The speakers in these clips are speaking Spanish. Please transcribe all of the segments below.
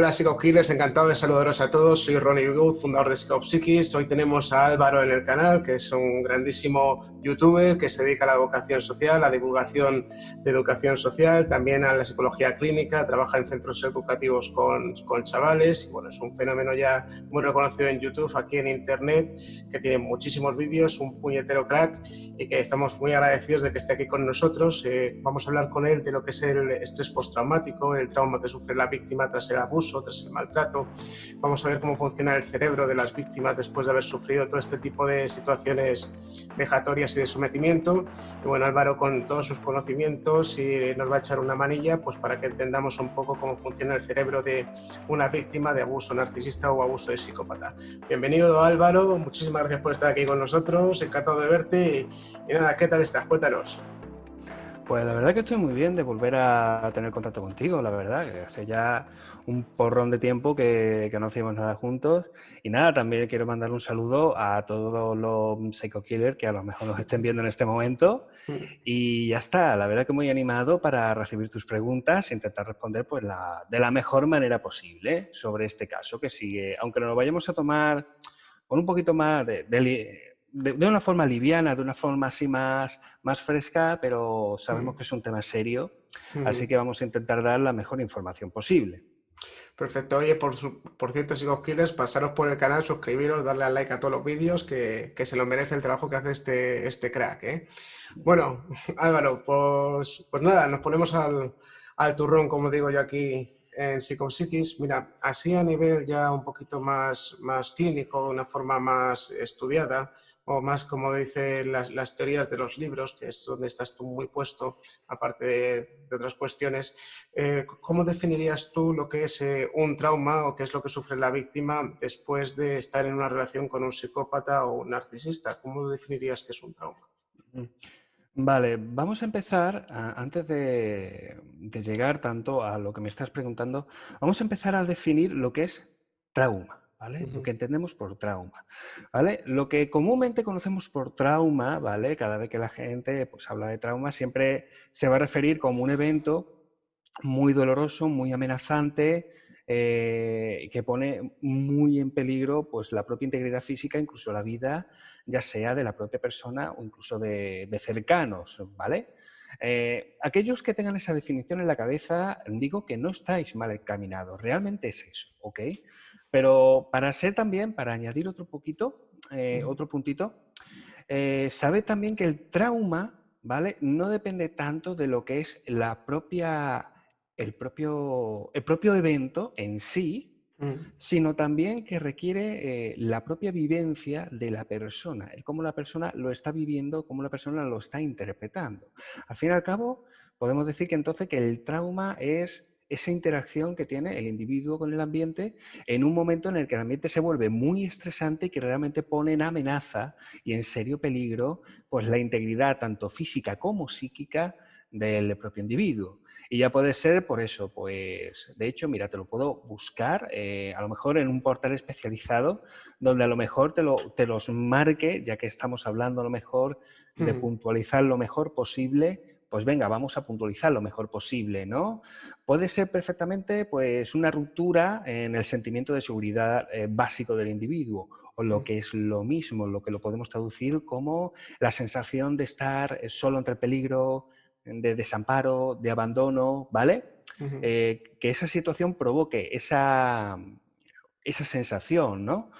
Hola Psicokillers, encantado de saludaros a todos. Soy Ronnie Good, fundador de Psicopsiquis. Hoy tenemos a Álvaro en el canal, que es un grandísimo youtuber que se dedica a la vocación social, a la divulgación de educación social, también a la psicología clínica, trabaja en centros educativos con chavales y bueno, es un fenómeno ya muy reconocido en YouTube, aquí en internet, que tiene muchísimos vídeos, un puñetero crack y que estamos muy agradecidos de que esté aquí con nosotros. Vamos a hablar con él de lo que es el estrés postraumático, el trauma que sufre la víctima tras el abuso, tras el maltrato. Vamos a ver cómo funciona el cerebro de las víctimas después de haber sufrido todo este tipo de situaciones vejatorias y de sometimiento. Y bueno, Álvaro, con todos sus conocimientos, nos va a echar una manilla pues para que entendamos un poco cómo funciona el cerebro de una víctima de abuso narcisista o abuso de psicópata. Bienvenido, Álvaro, muchísimas gracias por estar aquí con nosotros, encantado de verte y nada, ¿qué tal estás? Cuéntanos. Pues la verdad que estoy muy bien de volver a tener contacto contigo, la verdad, que hace ya un porrón de tiempo que no hacíamos nada juntos. Y nada, también quiero mandar un saludo a todos los Psycho-Killers que a lo mejor nos estén viendo en este momento. Y ya está, la verdad que muy animado para recibir tus preguntas e intentar responder pues, de la mejor manera posible sobre este caso que sigue, aunque nos lo vayamos a tomar con un poquito más de una forma liviana, de una forma así más fresca, pero sabemos que es un tema serio, así que vamos a intentar dar la mejor información posible. Perfecto. Oye, por cierto, Psicokillers, pasaros por el canal, suscribiros, darle al like a todos los vídeos, que se lo merece el trabajo que hace este crack, ¿eh? Bueno, Álvaro, pues nada, nos ponemos al turrón, como digo yo aquí en Psicopsiquis. Mira, así a nivel ya un poquito más clínico, de una forma más estudiada, o más como dicen las teorías de los libros, que es donde estás tú muy puesto, aparte de otras cuestiones. ¿Cómo definirías tú lo que es un trauma o qué es lo que sufre la víctima después de estar en una relación con un psicópata o un narcisista? ¿Cómo definirías que es un trauma? Vale, vamos a empezar, antes de llegar tanto a lo que me estás preguntando, vamos a empezar a definir lo que es trauma, ¿vale? Lo que entendemos por trauma, ¿vale? Lo que comúnmente conocemos por trauma, ¿vale? Cada vez que la gente pues, habla de trauma, siempre se va a referir como un evento muy doloroso, muy amenazante, que pone muy en peligro pues, la propia integridad física, incluso la vida, ya sea de la propia persona o incluso de cercanos, ¿vale? Aquellos que tengan esa definición en la cabeza, digo que no estáis mal encaminados, realmente es eso, ¿ok? Pero para ser también, para añadir otro poquito, otro puntito, sabe también que el trauma, ¿vale? No depende tanto de lo que es el propio evento en sí, sino también que requiere la propia vivencia de la persona, el cómo la persona lo está viviendo, cómo la persona lo está interpretando. Al fin y al cabo, podemos decir que entonces que el trauma es esa interacción que tiene el individuo con el ambiente en un momento en el que el ambiente se vuelve muy estresante y que realmente pone en amenaza y en serio peligro pues, la integridad tanto física como psíquica del propio individuo. Y ya puede ser por eso, pues de hecho, mira, te lo puedo buscar a lo mejor en un portal especializado donde a lo mejor te los marque, ya que estamos hablando a lo mejor de puntualizar lo mejor posible, pues venga, vamos a puntualizar lo mejor posible, ¿no? Puede ser perfectamente pues una ruptura en el sentimiento de seguridad básico del individuo, o lo que es lo mismo, lo que lo podemos traducir como la sensación de estar solo entre peligro, de desamparo, de abandono, ¿vale? Que esa situación provoque esa sensación, ¿no?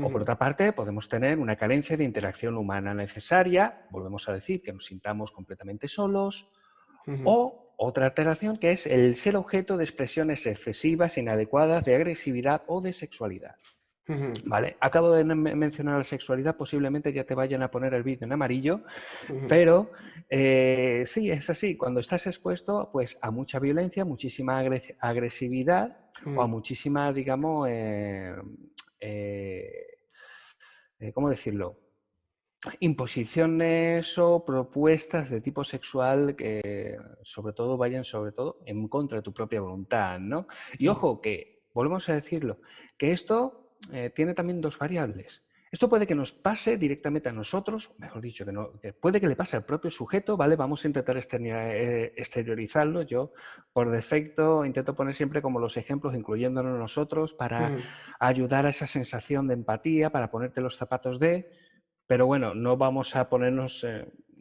O por otra parte, podemos tener una carencia de interacción humana necesaria, volvemos a decir que nos sintamos completamente solos, o otra alteración que es el ser objeto de expresiones excesivas, inadecuadas, de agresividad o de sexualidad. Vale, acabo de mencionar la sexualidad, posiblemente ya te vayan a poner el vídeo en amarillo, pero sí, es así, cuando estás expuesto pues, a mucha violencia, muchísima agresividad o a muchísima, digamos, ¿cómo decirlo? Imposiciones o propuestas de tipo sexual que sobre todo vayan en contra de tu propia voluntad, ¿no? Y ojo, que volvemos a decirlo, que esto tiene también dos variables. Esto puede que nos pase directamente a nosotros, mejor dicho, que puede que le pase al propio sujeto, ¿vale? Vamos a intentar exteriorizarlo. Yo, por defecto, intento poner siempre como los ejemplos, incluyéndonos nosotros, para ayudar a esa sensación de empatía, para ponerte los zapatos de... Pero bueno, no vamos a ponernos,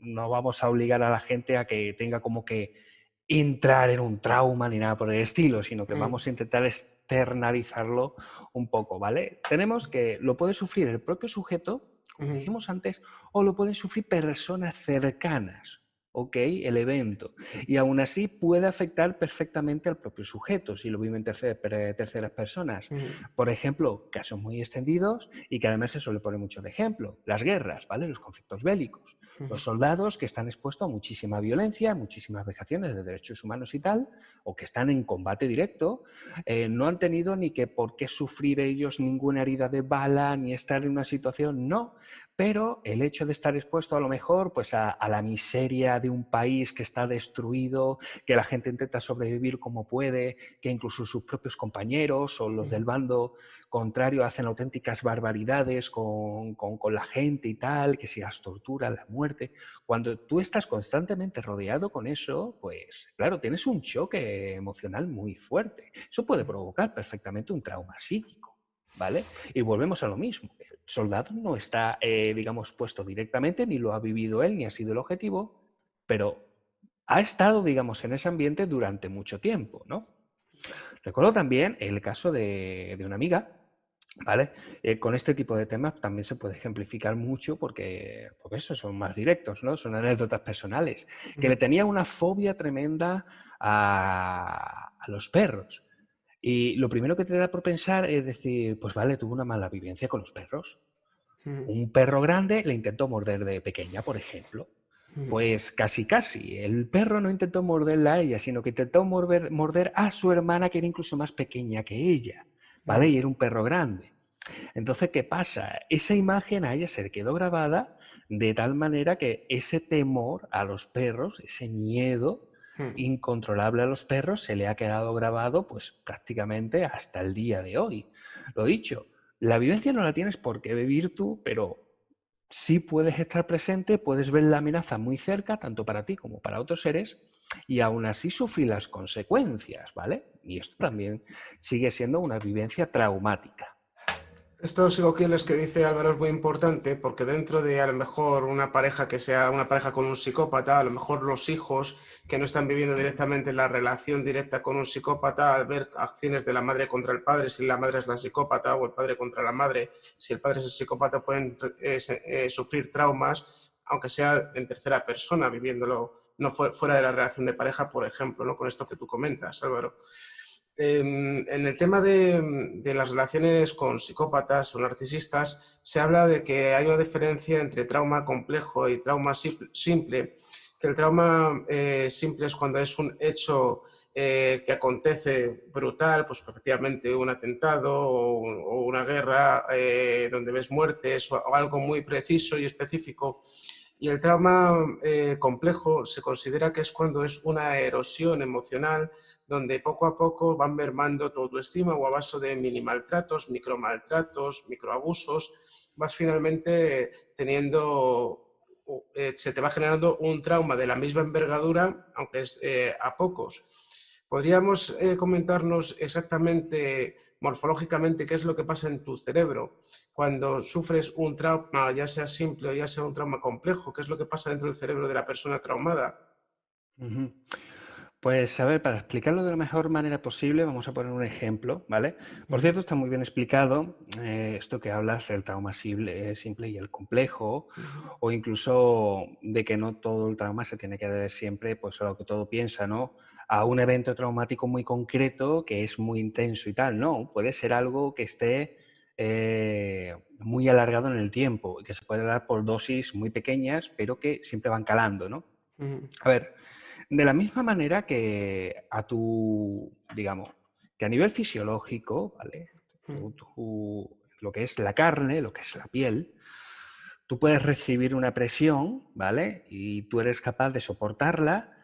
no vamos a obligar a la gente a que tenga como que entrar en un trauma ni nada por el estilo, sino que vamos a intentar externalizarlo un poco, ¿vale? Tenemos que lo puede sufrir el propio sujeto, como dijimos antes, o lo pueden sufrir personas cercanas, ¿ok? El evento. Y aún así puede afectar perfectamente al propio sujeto, si lo viven en terceras personas. Por ejemplo, casos muy extendidos y que además se suele poner mucho de ejemplo, las guerras, ¿vale? Los conflictos bélicos. Los soldados que están expuestos a muchísima violencia, muchísimas vejaciones de derechos humanos y tal, o que están en combate directo, no han tenido ni que por qué sufrir ellos ninguna herida de bala, ni estar en una situación, no. Pero el hecho de estar expuesto a lo mejor pues a la miseria de un país que está destruido, que la gente intenta sobrevivir como puede, que incluso sus propios compañeros o los del bando contrario hacen auténticas barbaridades con la gente y tal, que si las torturas, la muerte. Cuando tú estás constantemente rodeado con eso, pues claro, tienes un choque emocional muy fuerte. Eso puede provocar perfectamente un trauma psíquico, ¿vale? Y volvemos a lo mismo. El soldado no está, digamos, puesto directamente, ni lo ha vivido él, ni ha sido el objetivo, pero ha estado, digamos, en ese ambiente durante mucho tiempo, ¿no? Recuerdo también el caso de una amiga, ¿vale? Con este tipo de temas también se puede ejemplificar mucho porque eso son más directos, ¿no? Son anécdotas personales. Que le tenía una fobia tremenda a los perros. Y lo primero que te da por pensar es decir, pues vale, tuvo una mala vivencia con los perros. Un perro grande le intentó morder de pequeña, por ejemplo. Pues casi casi. El perro no intentó morderla a ella, sino que intentó morder a su hermana, que era incluso más pequeña que ella, ¿vale? Y era un perro grande. Entonces, ¿qué pasa? Esa imagen a ella se le quedó grabada de tal manera que ese temor a los perros, ese miedo incontrolable a los perros, se le ha quedado grabado pues prácticamente hasta el día de hoy. Lo dicho, la vivencia no la tienes por qué vivir tú, pero sí puedes estar presente, puedes ver la amenaza muy cerca, tanto para ti como para otros seres, y aún así sufrir las consecuencias, ¿vale? Y esto también sigue siendo una vivencia traumática. Estos psicoquiles que dice Álvaro es muy importante porque dentro de a lo mejor una pareja que sea una pareja con un psicópata, a lo mejor los hijos que no están viviendo directamente la relación directa con un psicópata, al ver acciones de la madre contra el padre, si la madre es la psicópata o el padre contra la madre, si el padre es el psicópata, pueden sufrir traumas, aunque sea en tercera persona, viviéndolo no fuera de la relación de pareja, por ejemplo, ¿no? Con esto que tú comentas, Álvaro. En el tema de las relaciones con psicópatas o narcisistas, se habla de que hay una diferencia entre trauma complejo y trauma simple, que el trauma simple es cuando es un hecho que acontece brutal, pues efectivamente un atentado o una guerra donde ves muertes o algo muy preciso y específico. Y el trauma complejo se considera que es cuando es una erosión emocional donde poco a poco van mermando tu autoestima o a base de mini maltratos, micro maltratos, microabusos, vas finalmente teniendo, se te va generando un trauma de la misma envergadura, aunque es a pocos. ¿Podríamos comentarnos exactamente morfológicamente qué es lo que pasa en tu cerebro cuando sufres un trauma, ya sea simple o ya sea un trauma complejo? ¿Qué es lo que pasa dentro del cerebro de la persona traumada? Pues a ver, para explicarlo de la mejor manera posible, vamos a poner un ejemplo, ¿vale? Por cierto, está muy bien explicado esto que hablas del trauma simple y el complejo, o incluso de que no todo el trauma se tiene que deber siempre, pues a lo que todo piensa, ¿no? A un evento traumático muy concreto que es muy intenso y tal, no, puede ser algo que esté muy alargado en el tiempo y que se puede dar por dosis muy pequeñas, pero que siempre van calando, ¿no? A ver, de la misma manera que digamos, que a nivel fisiológico, ¿vale? Lo que es la carne, lo que es la piel, tú puedes recibir una presión, ¿vale? Y tú eres capaz de soportarla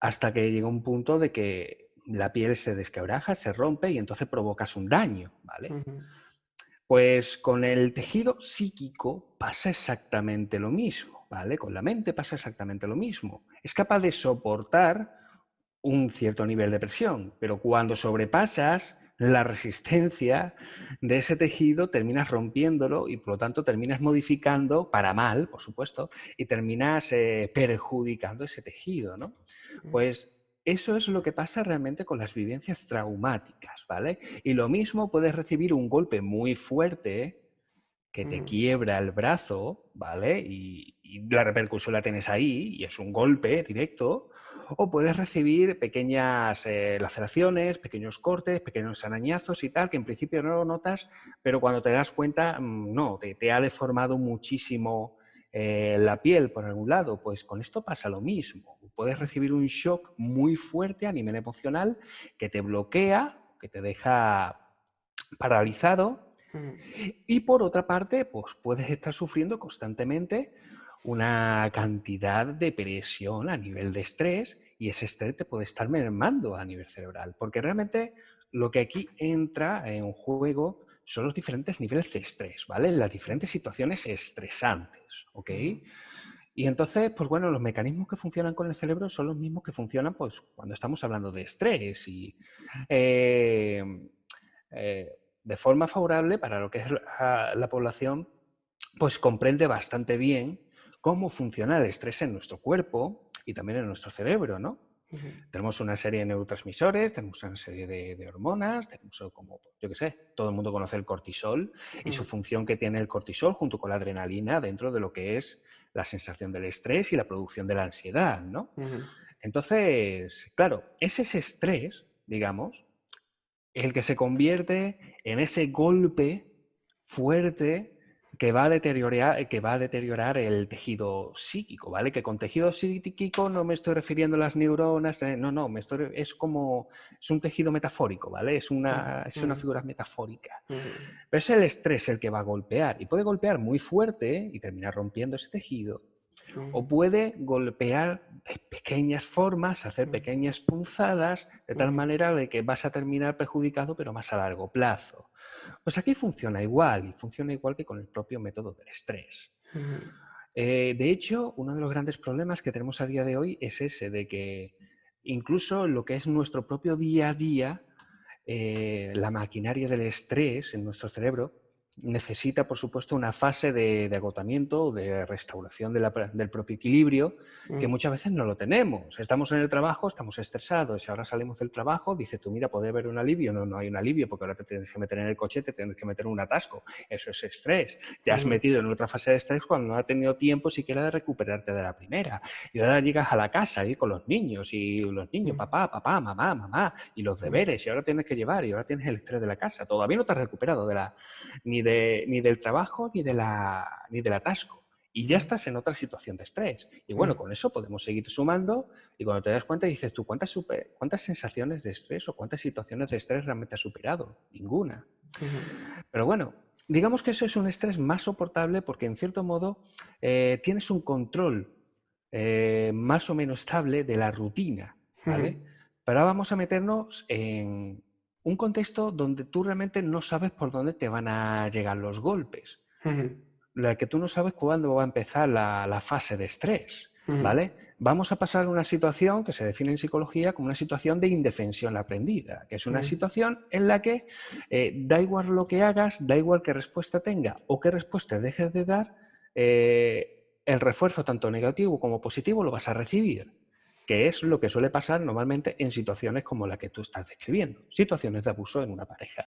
hasta que llega un punto de que la piel se desquebraja, se rompe y entonces provocas un daño, ¿vale? Pues con el tejido psíquico pasa exactamente lo mismo, ¿vale? Con la mente pasa exactamente lo mismo. Es capaz de soportar un cierto nivel de presión, pero cuando sobrepasas la resistencia de ese tejido, terminas rompiéndolo y por lo tanto terminas modificando, para mal, por supuesto, y terminas perjudicando ese tejido, ¿no? Pues eso es lo que pasa realmente con las vivencias traumáticas, ¿vale? Y lo mismo puedes recibir un golpe muy fuerte que te quiebra el brazo, ¿vale? Y la repercusión la tienes ahí y es un golpe directo. O puedes recibir pequeñas laceraciones, pequeños cortes, pequeños arañazos y tal, que en principio no lo notas, pero cuando te das cuenta, no, te ha deformado muchísimo la piel por algún lado. Pues con esto pasa lo mismo. Puedes recibir un shock muy fuerte a nivel emocional que te bloquea, que te deja paralizado y por otra parte, pues puedes estar sufriendo constantemente una cantidad de presión a nivel de estrés y ese estrés te puede estar mermando a nivel cerebral, porque realmente lo que aquí entra en juego son los diferentes niveles de estrés, ¿vale? Las diferentes situaciones estresantes, ¿ok? Y entonces, pues bueno, los mecanismos que funcionan con el cerebro son los mismos que funcionan pues cuando estamos hablando de estrés y eh, eh, de forma favorable para lo que es la población, pues comprende bastante bien cómo funciona el estrés en nuestro cuerpo y también en nuestro cerebro, ¿no? Tenemos una serie de neurotransmisores, tenemos una serie de hormonas, tenemos como, yo qué sé, todo el mundo conoce el cortisol y su función que tiene el cortisol junto con la adrenalina dentro de lo que es la sensación del estrés y la producción de la ansiedad, ¿no? Entonces, claro, es ese estrés, digamos, el que se convierte en ese golpe fuerte que va a deteriorar el tejido psíquico, ¿vale? Que con tejido psíquico no me estoy refiriendo a las neuronas, no, es un tejido metafórico, ¿vale? Es una figura metafórica. Pero es el estrés el que va a golpear y puede golpear muy fuerte y terminar rompiendo ese tejido. O puede golpear de pequeñas formas, hacer pequeñas punzadas, de tal manera de que vas a terminar perjudicado, pero más a largo plazo. Pues aquí funciona igual, y funciona igual que con el propio método del estrés. De hecho, uno de los grandes problemas que tenemos a día de hoy es ese, de que incluso lo que es nuestro propio día a día, la maquinaria del estrés en nuestro cerebro necesita, por supuesto, una fase de agotamiento, de restauración del propio equilibrio, que muchas veces no lo tenemos. Estamos en el trabajo, estamos estresados, y ahora salimos del trabajo, dices tú, mira, ¿puede haber un alivio? No, no hay un alivio, porque ahora te tienes que meter en el coche, te tienes que meter en un atasco. Eso es estrés. Te has metido en otra fase de estrés cuando no has tenido tiempo siquiera de recuperarte de la primera. Y ahora llegas a la casa y con los niños, papá, papá, mamá, mamá, y los deberes, y ahora tienes que llevar, y ahora tienes el estrés de la casa. Todavía no te has recuperado ni del trabajo ni del atasco. Y ya estás en otra situación de estrés. Y bueno, con eso podemos seguir sumando y cuando te das cuenta dices tú, ¿cuántas sensaciones de estrés o cuántas situaciones de estrés realmente has superado? Ninguna. Pero bueno, digamos que eso es un estrés más soportable porque en cierto modo tienes un control más o menos estable de la rutina, ¿vale? Pero ahora vamos a meternos en un contexto donde tú realmente no sabes por dónde te van a llegar los golpes. La que tú no sabes cuándo va a empezar la fase de estrés, ¿vale? Vamos a pasar a una situación que se define en psicología como una situación de indefensión aprendida, que es una situación en la que da igual lo que hagas, da igual qué respuesta tenga o qué respuesta dejes de dar, el refuerzo tanto negativo como positivo lo vas a recibir, que es lo que suele pasar normalmente en situaciones como la que tú estás describiendo, situaciones de abuso en una pareja.